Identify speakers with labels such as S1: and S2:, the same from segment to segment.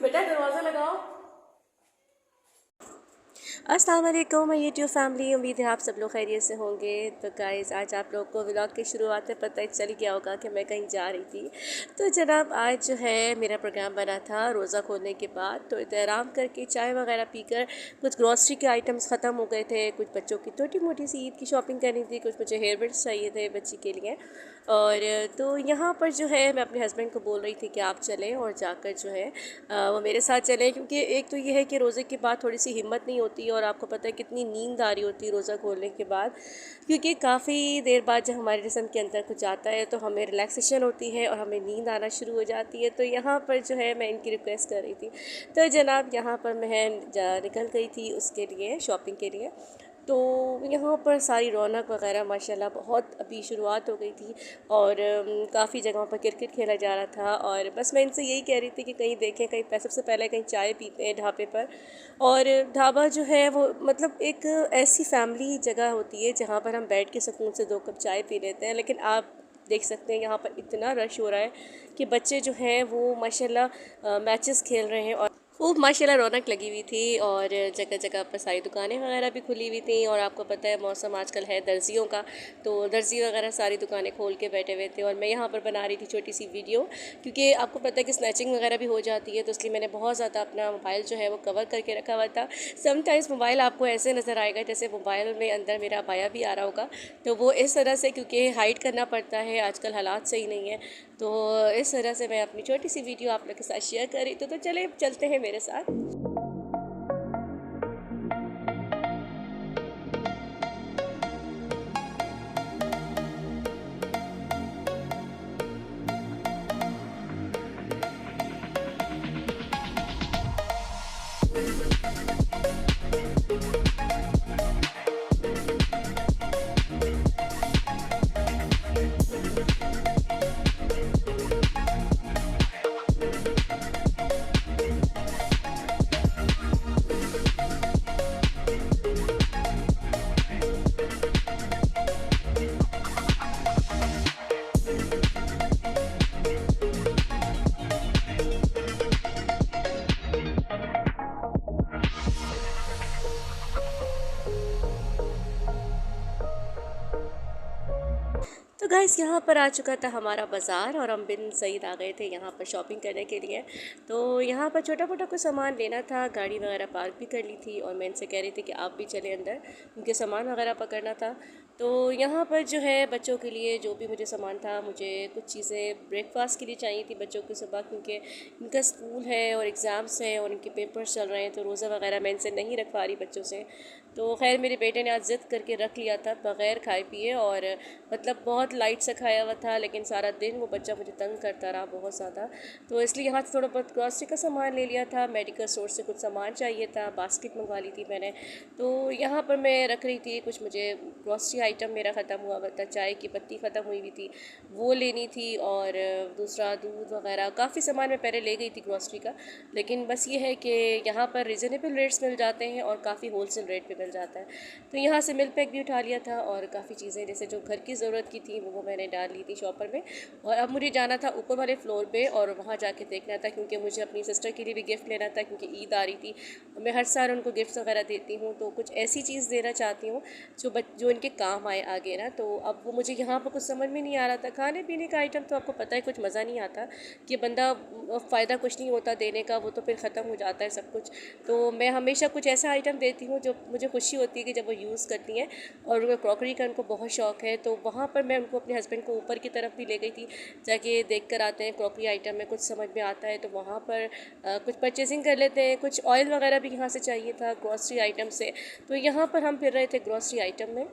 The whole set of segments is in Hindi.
S1: बेटा दरवाज़ा लगाओ।
S2: अस्सलाम वालेकुम माय यूट्यूब फैमिली। उम्मीद है आप सब लोग खैरियत से होंगे। तो गाइस आज आप लोग को व्लॉग की शुरुआत में पता ही चल गया होगा कि मैं कहीं जा रही थी। तो जनाब आज जो है मेरा प्रोग्राम बना था रोज़ा खोलने के बाद, तो आराम करके चाय वगैरह पीकर कुछ ग्रॉसरी के आइटम्स ख़त्म हो गए थे, कुछ बच्चों की छोटी मोटी सी ईद की शॉपिंग करनी थी, कुछ मुझे हेयर बैंड्स चाहिए थे बच्ची के लिए। और तो यहाँ पर जो है मैं अपने हस्बैंड को बोल रही थी कि आप चलें और जाकर जो है वो मेरे साथ चलें, क्योंकि एक तो ये है कि रोज़े के बाद थोड़ी सी हिम्मत नहीं होती और आपको पता है कितनी नींद आ रही होती है रोज़ा खोलने के बाद, क्योंकि काफ़ी देर बाद जब हमारे जिस्म के अंदर कुछ आता है तो हमें रिलैक्सेशन होती है और हमें नींद आना शुरू हो जाती है। तो यहाँ पर जो है मैं इनकी रिक्वेस्ट कर रही थी। तो जनाब यहाँ पर मैं निकल गई थी उसके लिए, शॉपिंग के लिए। तो यहाँ पर सारी रौनक वगैरह माशाल्लाह बहुत अभी शुरुआत हो गई थी और काफ़ी जगहों पर क्रिकेट खेला जा रहा था। और बस मैं इनसे यही कह रही थी कि कहीं देखें, कहीं सबसे पहले कहीं चाय पीते हैं ढाबे पर। और ढाबा जो है वो मतलब एक ऐसी फैमिली जगह होती है जहाँ पर हम बैठ के सुकून से 2 कप चाय पी लेते हैं। लेकिन आप देख सकते हैं यहाँ पर इतना रश हो रहा है कि बच्चे जो हैं वो माशाल्लाह मैचेस खेल रहे हैं और खूब माशाल्लाह रौनक लगी हुई थी। और जगह जगह पर सारी दुकानें वगैरह भी खुली हुई थी। और आपको पता है मौसम आजकल है दर्जियों का, तो दर्जी वगैरह सारी दुकानें खोल के बैठे हुए थे। और मैं यहाँ पर बना रही थी छोटी सी वीडियो, क्योंकि आपको पता है कि स्नैचिंग वगैरह भी हो जाती है, तो इसलिए मैंने बहुत ज़्यादा अपना मोबाइल जो है वो कवर करके रखा हुआ था। समटाइम्स मोबाइल आपको ऐसे नज़र आएगा जैसे मोबाइल में अंदर मेरा अबाया भी आ रहा होगा, तो वो इस तरह से, क्योंकि हाइड करना पड़ता है, आजकल हालात सही नहीं है, तो इस तरह से मैं अपनी छोटी सी वीडियो आप लोग के साथ शेयर कर रही थी। तो चले चलते हैं मेरे साथ। तो गाइस यहाँ पर आ चुका था हमारा बाज़ार और हम बिन सईद आ गए थे यहाँ पर शॉपिंग करने के लिए। तो यहाँ पर छोटा मोटा कुछ सामान लेना था, गाड़ी वगैरह पार्क भी कर ली थी और मैं इनसे कह रही थी कि आप भी चले अंदर, क्योंकि सामान वगैरह पकड़ना था। तो यहाँ पर जो है बच्चों के लिए जो भी मुझे सामान था, मुझे कुछ चीज़ें ब्रेकफास्ट के लिए चाहिए थी बच्चों की सुबह, क्योंकि इनका स्कूल है और एग्ज़ाम्स हैं और इनके पेपर्स चल रहे हैं, तो रोज़ा वगैरह मैं इनसे नहीं रखवा रही बच्चों से। तो खैर मेरे बेटे ने आज ज़िद करके रख लिया था बग़ैर खाए पिए, और मतलब बहुत लाइट सा खाया हुआ था, लेकिन सारा दिन वो बच्चा मुझे तंग करता रहा बहुत ज़्यादा। तो इसलिए यहाँ से थोड़ा बहुत ग्रॉसरी का सामान ले लिया था, मेडिकल स्टोर से कुछ सामान चाहिए था, बास्केट मंगवा ली थी मैंने। तो यहाँ पर मैं रख रही थी कुछ, मुझे ग्रॉसरी आइटम मेरा ख़त्म हुआ हुआ था, चाय की पत्ती ख़त्म हुई हुई थी, वो लेनी थी। और दूसरा दूध वगैरह काफ़ी सामान मैं पहले ले गई थी ग्रॉसरी का। लेकिन बस ये है कि यहाँ पर रिजनेबल रेट्स मिल जाते हैं और काफ़ी होलसेल रेट पे मिल जाता है। तो यहाँ से मिल्क पैक भी उठा लिया था और काफ़ी चीज़ें जैसे जो घर की ज़रूरत की थी वो मैंने डाल ली थी शॉपर में। और अब मुझे जाना था ऊपर वाले फ्लोर पे और वहाँ जाके देखना था, क्योंकि मुझे अपनी सिस्टर के लिए भी गिफ्ट लेना था, क्योंकि ईद आ रही थी। मैं हर साल उनको गिफ्ट्स वगैरह देती हूँ, तो कुछ ऐसी चीज़ देना चाहती हूँ जो इनके काम आए आगे ना। तो अब वो मुझे यहाँ पर कुछ समझ में नहीं आ रहा था। खाने पीने का आइटम तो आपको पता है कुछ मज़ा नहीं आता, कि बंदा फ़ायदा कुछ नहीं होता देने का, वो तो फिर ख़त्म हो जाता है सब कुछ। तो मैं हमेशा कुछ ऐसा आइटम देती हूँ जो मुझे खुशी होती है कि जब वो यूज़ करती हैं। और उनको क्रॉकरी का उनको बहुत शौक़ है, तो वहाँ पर मैं उनको अपने हस्बैंड को ऊपर की तरफ भी ले गई थी, जाके देख कर आते हैं क्रॉकरी आइटम में कुछ समझ में आता है तो वहाँ पर कुछ परचेजिंग कर लेते हैं। कुछ ऑयल वगैरह भी यहाँ से चाहिए था ग्रॉसरी आइटम से, तो यहाँ पर हम फिर रहे थे ग्रॉसरी आइटम में।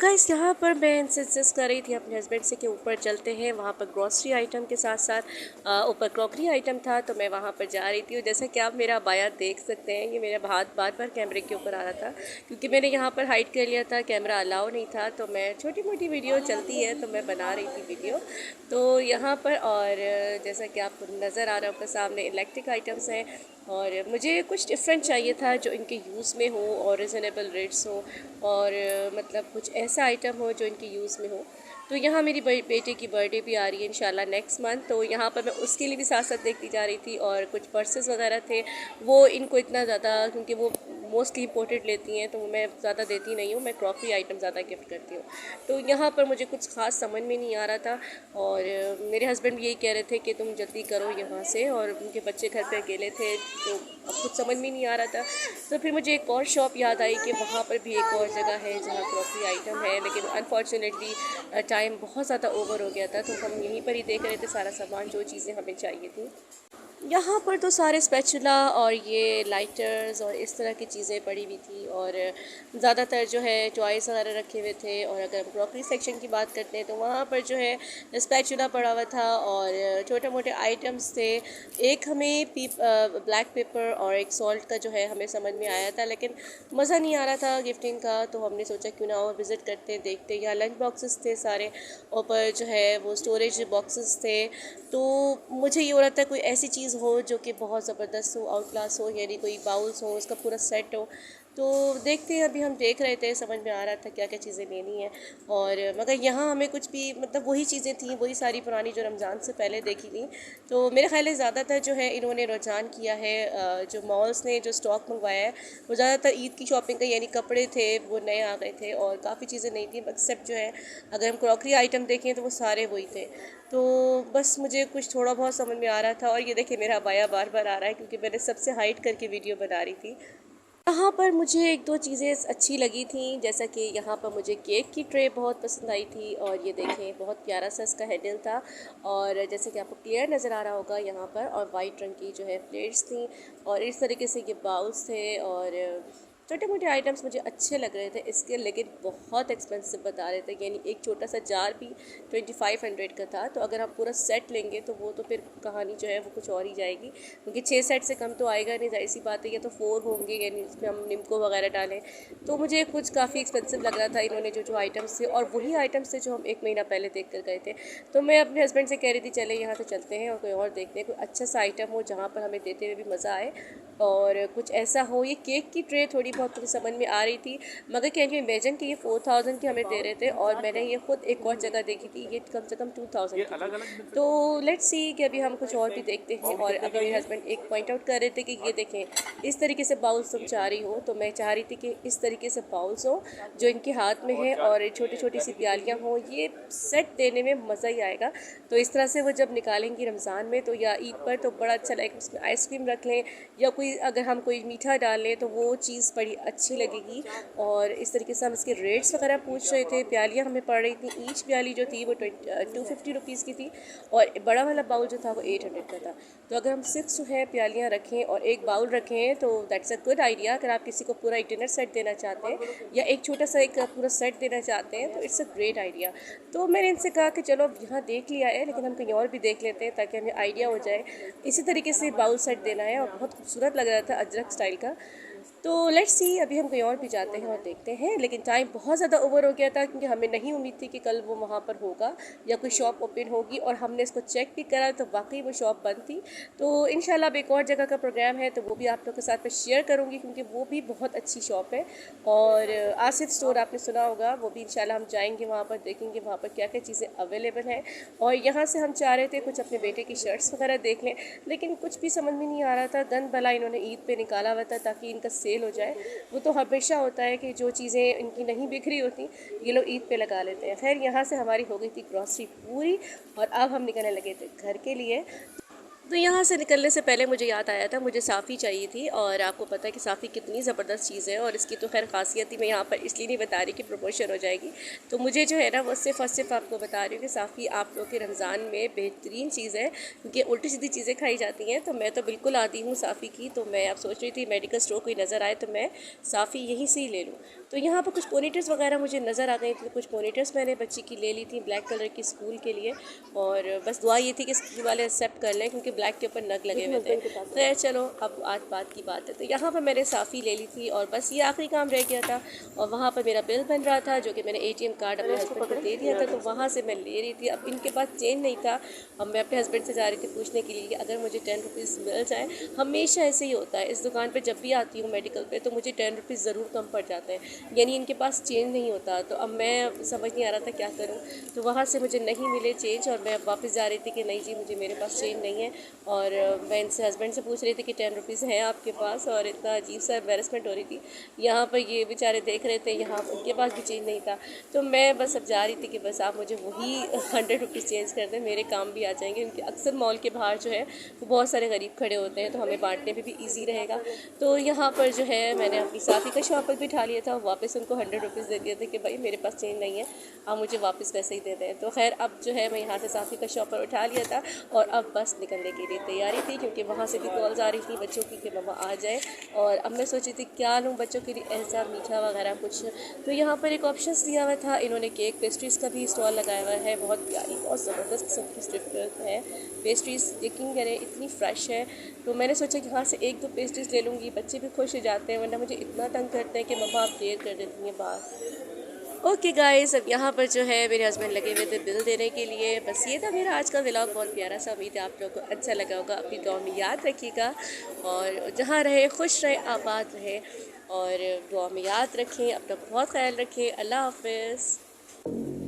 S2: गाइस यहाँ पर मैं इनसे इंसिस्ट कर रही थी अपने हस्बैंड से कि ऊपर चलते हैं, वहाँ पर ग्रॉसरी आइटम के साथ साथ ऊपर क्रॉकरी आइटम था, तो मैं वहाँ पर जा रही थी। और जैसे कि आप मेरा बाया देख सकते हैं, ये मेरा हाथ बार बार कैमरे के ऊपर आ रहा था क्योंकि मैंने यहाँ पर हाइड कर लिया था, कैमरा अलाउ नहीं था। तो मैं छोटी मोटी वीडियो चलती है तो मैं बना रही थी वीडियो। तो यहाँ पर और जैसा कि आपको नज़र आ रहा है ऊपर सामने इलेक्ट्रिक आइटम्स हैं, और मुझे कुछ डिफरेंट चाहिए था जो इनके यूज़ में हो और रिजनेबल रेट्स हो, और मतलब कुछ ऐसा आइटम हो जो इनके यूज़ में हो। तो यहाँ मेरी बेटे की बर्थडे भी आ रही है इंशाल्लाह नेक्स्ट मंथ, तो यहाँ पर मैं उसके लिए भी साथ साथ देखती जा रही थी। और कुछ पर्सेस वगैरह थे, वो इनको इतना ज़्यादा, क्योंकि वो मोस्टली इम्पोर्टेड लेती हैं तो मैं ज़्यादा देती नहीं हूँ, मैं क्रॉकरी आइटम ज़्यादा गिफ्ट करती हूँ। तो यहाँ पर मुझे कुछ ख़ास समझ में नहीं आ रहा था, और मेरे हस्बैंड भी यही कह रहे थे कि तुम जल्दी करो यहाँ से, और उनके बच्चे घर पे अकेले थे तो अब कुछ समझ में नहीं आ रहा था। तो फिर मुझे एक और शॉप याद आई कि वहाँ पर भी एक और जगह है जहाँ क्रॉकरी आइटम है, लेकिन अनफॉर्चुनेटली टाइम बहुत ज़्यादा ओवर हो गया था, तो हम यहीं पर ही देख रहे थे सारा सामान जो चीज़ें हमें चाहिए थी। यहाँ पर तो सारे स्पैचुला और ये लाइटर्स और इस तरह की चीज़ें पड़ी हुई थी, और ज़्यादातर जो है टॉयज़ वगैरह रखे हुए थे। और अगर हम क्रॉकरी सेक्शन की बात करते हैं तो वहाँ पर जो है स्पैचुला पड़ा हुआ था और छोटे मोटे आइटम्स थे। एक हमें ब्लैक पेपर और एक सॉल्ट का जो है हमें समझ में आया था, लेकिन मज़ा नहीं आ रहा था गिफ्टिंग का, तो हमने सोचा क्यों ना और विज़िट करते देखते। यहाँ लंच बॉक्सेस थे सारे, ऊपर जो है वो स्टोरेज बॉक्सेस थे। तो मुझे ये हो रहा था कोई ऐसी चीज़ हो जो कि बहुत ज़बरदस्त हो, आउट क्लास हो, यानी कोई बाउल्स हो, उसका पूरा सेट हो। तो देखते हैं, अभी हम देख रहे थे, समझ में आ रहा था क्या क्या चीज़ें लेनी है। और मगर यहाँ हमें कुछ भी मतलब वही चीज़ें थी, वही सारी पुरानी जो रमज़ान से पहले देखी थी। तो मेरे ख्याल है ज़्यादातर जो है इन्होंने रुझान किया है, जो मॉल्स ने जो स्टॉक मंगवाया है वो ज़्यादातर ईद की शॉपिंग का, यानी कपड़े थे वो नए आ गए थे और काफ़ी चीज़ें नहीं थी, एक्सेप्ट जो है अगर हम क्रॉकरी आइटम देखें तो वो सारे वही थे। तो बस मुझे कुछ थोड़ा बहुत समझ में आ रहा था। और ये देखिए मेरा बाया बार बार आ रहा है क्योंकि मैंने सबसे हाइड करके वीडियो बना रही थी। यहाँ पर मुझे एक दो चीज़ें अच्छी लगी थी, जैसा कि यहाँ पर मुझे केक की ट्रे बहुत पसंद आई थी, और ये देखें बहुत प्यारा सा इसका हैंडल था। और जैसे कि आपको क्लियर नज़र आ रहा होगा यहाँ पर, और वाइट रंग की जो है प्लेट्स थी, और इस तरीके से ये बाउल्स थे, और छोटे मोटे आइटम्स मुझे अच्छे लग रहे थे इसके, लेकिन बहुत एक्सपेंसिव बता रहे थे। यानी एक छोटा सा जार भी 2500 का था, तो अगर आप पूरा सेट लेंगे तो वो तो फिर कहानी जो है वो कुछ और ही जाएगी, क्योंकि 6 सेट से कम तो आएगा नहीं, जाहिर सी बात है। या तो 4 होंगे, यानी इसमें हम निम्को वगैरह डालें, तो मुझे कुछ काफ़ी एक्सपेंसिव लग रहा था। इन्होंने जो जो आइटम्स थे, और वही आइटम्स थे जो हम 1 महीना पहले देख कर गए थे। तो मैं अपने हस्बैंड से कह रही थी चले यहाँ से चलते हैं और कोई और देखते हैं, कोई अच्छा सा आइटम हो जहाँ पर हमें देते हुए भी मज़ा आए, और कुछ ऐसा हो। ये केक की ट्रे थोड़ी बहुत मुझे समझ में आ रही थी, मगर कैन यू इमेजिन कि ये 4000 की हमें दे रहे थे, और मैंने ये खुद एक और जगह देखी थी, ये कम से कम 2000 की थी। तो लेट्स सी कि अभी हम कुछ और भी देखते हैं। और अभी मेरे हस्बैंड एक पॉइंट आउट कर रहे थे कि ये देखें, इस तरीके से बाउल्स तुम चाह रही हो, तो मैं चाह रही थी कि इस तरीके से बाउल्स हो जो इनके हाथ में है, और छोटी छोटी सी प्यालियाँ हों, ये सेट देने में मज़ा ही आएगा। तो इस तरह से वो जब निकालेंगी रमज़ान में तो या ईद पर, तो बड़ा अच्छा लगेगा। उसमें आइसक्रीम रख लें, या कोई अगर हम कोई मीठा डाल लें तो वो चीज़ बड़ी अच्छी लगेगी। और इस तरीके से हम इसके रेट्स वगैरह पूछ रहे थे। प्यालियाँ हमें पड़ रही थी, ईच प्याली जो थी वो 250 रुपीज़ की थी, और बड़ा वाला बाउल जो था वो 800 का था। तो अगर हम 6 जो है प्यालियाँ रखें और एक बाउल रखें तो दैट्स अ गुड आइडिया। अगर आप किसी को पूरा एक डिनर सेट देना चाहते हैं, या एक छोटा सा एक पूरा सेट देना चाहते हैं, तो इट्स अ ग्रेट आइडिया। तो मैंने इनसे कहा कि चलो अब यहाँ देख लिया है, लेकिन हम कहीं और भी देख लेते हैं ताकि हमें आइडिया हो जाए। इसी तरीके से बाउल सेट देना है, और बहुत खूबसूरत लग रहा था अजरक स्टाइल का। तो लेट्स सी, अभी हम कहीं और भी जाते हैं और देखते हैं। लेकिन टाइम बहुत ज़्यादा ओवर हो गया था, क्योंकि हमें नहीं उम्मीद थी कि कल वो वहाँ पर होगा या कोई शॉप ओपन होगी, और हमने इसको चेक भी करा तो वाकई वो शॉप बंद थी। तो इंशाल्लाह अब एक और जगह का प्रोग्राम है तो वो भी आप लोग के साथ में शेयर करूँगी, क्योंकि वो भी बहुत अच्छी शॉप है। और आसिफ स्टोर आपने सुना होगा, वो भी इंशाल्लाह हम जाएंगे वहाँ पर, देखेंगे वहाँ पर क्या क्या चीज़ें अवेलेबल हैं। और यहाँ से हम चाह रहे थे कुछ अपने बेटे की शर्ट्स वगैरह देख लें, लेकिन कुछ भी समझ में नहीं आ रहा था। गन भला इन्होंने ईद पे निकाला हुआ था ताकि इनका सेल हो जाए। वो तो हमेशा होता है कि जो चीज़ें इनकी नहीं बिक रही होती, ये लोग ईद पे लगा लेते हैं। खैर, यहाँ से हमारी हो गई थी ग्रॉसरी पूरी, और अब हम निकलने लगे थे घर के लिए। तो यहाँ से निकलने से पहले मुझे याद आया था, मुझे साफ़ी चाहिए थी और आपको पता है कि साफ़ी कितनी ज़बरदस्त चीज़ है और इसकी तो खैर ख़ासियत ही मैं यहाँ पर इसलिए नहीं बता रही कि प्रमोशन हो जाएगी। तो मुझे जो है ना वो सिर्फ़ और सिर्फ आपको बता रही हूँ कि साफ़ी आप लोग के रमज़ान में बेहतरीन चीज़ है, क्योंकि उल्टी सीधी चीज़ें खाई जाती हैं। तो मैं तो बिल्कुल आदी हूँ साफ़ी की, तो मैं अब सोच रही थी मेडिकल स्टोर कोई नज़र आए तो मैं साफ़ी यहीं से ही ले लूँ। तो यहाँ पर कुछ पोनीटेल्स वगैरह मुझे नज़र आ गई थी, कुछ पोनीटेल्स मैंने बच्ची की ले ली थी ब्लैक कलर की स्कूल के लिए। और बस दुआ ये थी कि स्कूल वाले एक्सेप्ट कर लें, क्योंकि ब्लैक के ऊपर नग लगे हुए थे। तो यार चलो अब आज बात की बात है। तो यहाँ पर मैंने साफ़ी ले ली थी और बस ये आखिरी काम रह गया था। और वहाँ पर मेरा बिल बन रहा था, जो कि मैंने ATM कार्ड अपने हस्बैंड को दे दिया था, तो वहाँ से मैं ले रही थी। अब इनके पास चेंज नहीं था। अब मैं अपने हस्बैंड से जा रही थी पूछने के लिए कि अगर मुझे 10 रुपीज़ मिल जाए। हमेशा ऐसे ही होता है इस दुकान पर, जब भी आती हूँ मेडिकल पे तो मुझे 10 रुपीज़ ज़रूर कम पड़ जाते हैं, यानी इनके पास चेंज नहीं होता। तो अब मैं समझ नहीं आ रहा था क्या करूँ। तो वहाँ से मुझे नहीं मिले चेंज और मैं वापस जा रही थी कि नहीं जी मुझे मेरे पास चेंज नहीं है। और मैं इनसे हस्बैंड से पूछ रही थी कि 10 रुपीज़ हैं आपके पास, और इतना अजीब सा एम्बेरसमेंट हो रही थी। यहाँ पर ये बेचारे देख रहे थे, यहाँ उनके पास भी चेंज नहीं था। तो मैं बस अब जा रही थी कि बस आप मुझे वही 100 रुपीज़ चेंज कर दें, मेरे काम भी आ जाएंगे। उनके अक्सर मॉल के बाहर जो है वो बहुत सारे गरीब खड़े होते हैं, तो हमें बांटने में भी ईजी रहेगा। तो यहाँ पर जो है मैंने अपनी साथी का शॉपर भी उठा लिया था, वापस उनको 100 रुपीज़ दे दिए थे कि भाई मेरे पास चेंज नहीं है, आप मुझे वापस पैसे ही दे दें। तो खैर अब जो है मैं यहाँ से साथी का शॉपर उठा लिया था और अब बस निकलने के लिए तैयारी थी, क्योंकि वहाँ से भी कॉल्स आ रही थी बच्चों की कि मम्मा आ जाए। और अब मैं सोची थी क्या लूँ बच्चों के लिए, ऐसा मीठा वगैरह कुछ। तो यहाँ पर एक ऑप्शंस दिया हुआ था, इन्होंने केक पेस्ट्रीज़ का भी स्टॉल लगाया हुआ है, बहुत प्यारी बहुत ज़बरदस्त किस्म की स्ट्रिप है पेस्ट्रीज़, यकीन करें इतनी फ्रेश है। तो मैंने सोचा कि यहाँ से एक दो पेस्ट्रीज़ ले लूँगी, बच्चे भी खुश हो जाते हैं, वरना मुझे इतना तंग करते हैं कि मम्मा आप देर कर देती हैं बाहर। ओके गाइस, अब यहाँ पर जो है मेरे हस्बैंड लगे हुए थे बिल देने के लिए। बस ये था मेरा आज का व्लॉग, बहुत प्यारा सा। उम्मीद है आप लोगों को अच्छा लगा होगा। अपनी दुआ में याद रखिएगा और जहाँ रहे खुश रहे आबाद रहे, और दुआ में याद रखें, अपना बहुत ख्याल रखें। अल्लाह हाफिज़।